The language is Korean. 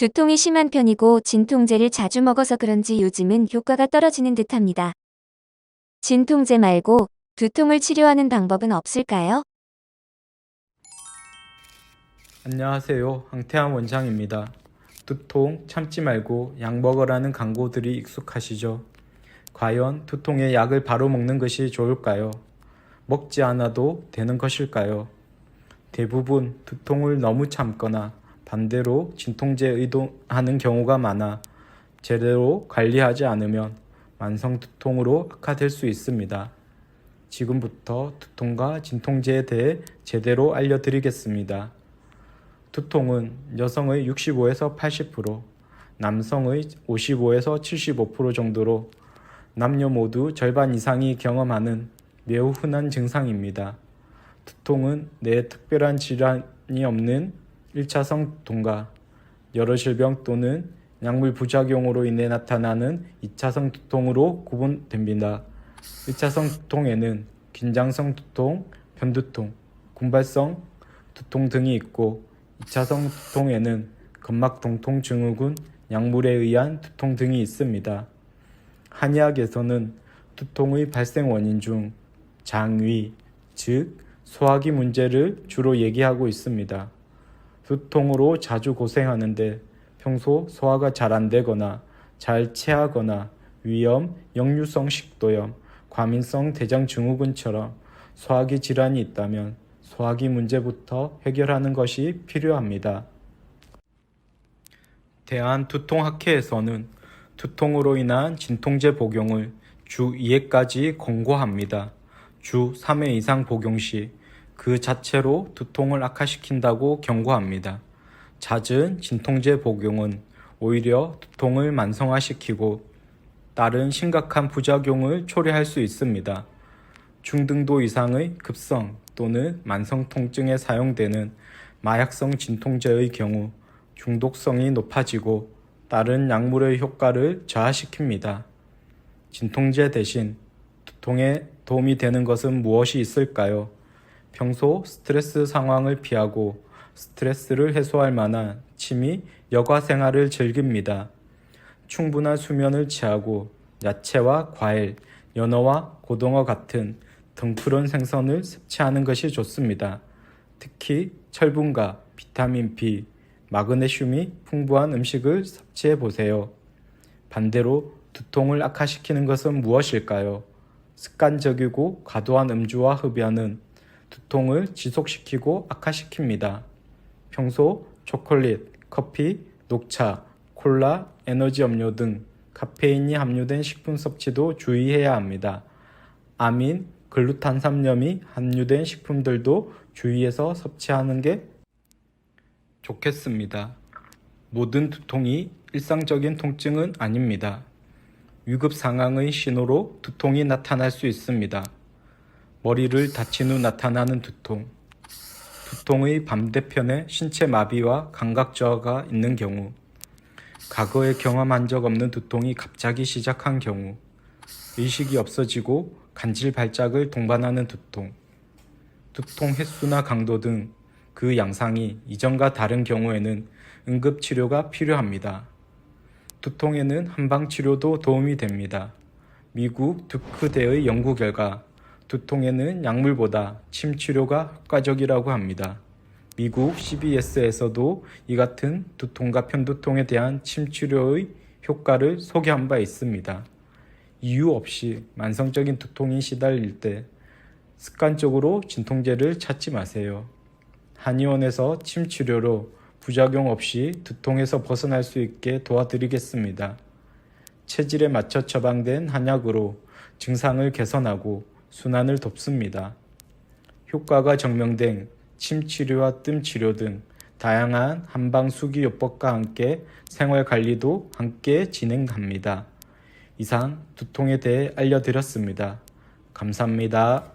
두통이 심한 편이고 진통제를 자주 먹어서 그런지 요즘은 효과가 떨어지는 듯합니다. 진통제 말고 두통을 치료하는 방법은 없을까요? 안녕하세요. 황태환 원장입니다. 두통 참지 말고 약 먹으라는 광고들이 익숙하시죠? 과연 두통에 약을 바로 먹는 것이 좋을까요? 먹지 않아도 되는 것일까요? 대부분 두통을 너무 참거나 반대로 진통제에 의존하는 경우가 많아 제대로 관리하지 않으면 만성 두통으로 악화될 수 있습니다. 지금부터 두통과 진통제에 대해 제대로 알려드리겠습니다. 두통은 여성의 65에서 80%, 남성의 55에서 75% 정도로 남녀 모두 절반 이상이 경험하는 매우 흔한 증상입니다. 두통은 내 특별한 질환이 없는 1차성 두통과 여러 질병 또는 약물 부작용으로 인해 나타나는 2차성 두통으로 구분됩니다. 1차성 두통에는 긴장성 두통, 편두통, 군발성 두통 등이 있고 2차성 두통에는 근막통통 증후군, 약물에 의한 두통 등이 있습니다. 한의학에서는 두통의 발생 원인 중 장위, 즉 소화기 문제를 주로 얘기하고 있습니다. 두통으로 자주 고생하는데 평소 소화가 잘 안 되거나 잘 체하거나 위염, 역류성 식도염, 과민성 대장증후군처럼 소화기 질환이 있다면 소화기 문제부터 해결하는 것이 필요합니다. 대한두통학회에서는 두통으로 인한 진통제 복용을 주 2회까지 권고합니다. 주 3회 이상 복용 시 그 자체로 두통을 악화시킨다고 경고합니다. 잦은 진통제 복용은 오히려 두통을 만성화시키고 다른 심각한 부작용을 초래할 수 있습니다. 중등도 이상의 급성 또는 만성 통증에 사용되는 마약성 진통제의 경우 중독성이 높아지고 다른 약물의 효과를 저하시킵니다. 진통제 대신 두통에 도움이 되는 것은 무엇이 있을까요? 평소 스트레스 상황을 피하고 스트레스를 해소할 만한 취미, 여가 생활을 즐깁니다. 충분한 수면을 취하고 야채와 과일, 연어와 고등어 같은 등푸른 생선을 섭취하는 것이 좋습니다. 특히 철분과 비타민 B, 마그네슘이 풍부한 음식을 섭취해 보세요. 반대로 두통을 악화시키는 것은 무엇일까요? 습관적이고 과도한 음주와 흡연은 두통을 지속시키고 악화시킵니다. 평소 초콜릿, 커피, 녹차, 콜라, 에너지 음료 등 카페인이 함유된 식품 섭취도 주의해야 합니다. 아민, 글루탄산염이 함유된 식품들도 주의해서 섭취하는 게 좋겠습니다. 모든 두통이 일상적인 통증은 아닙니다. 위급 상황의 신호로 두통이 나타날 수 있습니다. 머리를 다친 후 나타나는 두통, 두통의 반대편에 신체 마비와 감각 저하가 있는 경우, 과거에 경험한 적 없는 두통이 갑자기 시작한 경우, 의식이 없어지고 간질 발작을 동반하는 두통, 두통 횟수나 강도 등 그 양상이 이전과 다른 경우에는 응급치료가 필요합니다. 두통에는 한방치료도 도움이 됩니다. 미국 듀크대의 연구 결과 두통에는 약물보다 침치료가 효과적이라고 합니다. 미국 CBS에서도 이 같은 두통과 편두통에 대한 침치료의 효과를 소개한 바 있습니다. 이유 없이 만성적인 두통이 시달릴 때 습관적으로 진통제를 찾지 마세요. 한의원에서 침치료로 부작용 없이 두통에서 벗어날 수 있게 도와드리겠습니다. 체질에 맞춰 처방된 한약으로 증상을 개선하고 순환을 돕습니다. 효과가 증명된 침치료와 뜸치료 등 다양한 한방수기요법과 함께 생활관리도 함께 진행합니다. 이상 두통에 대해 알려드렸습니다. 감사합니다.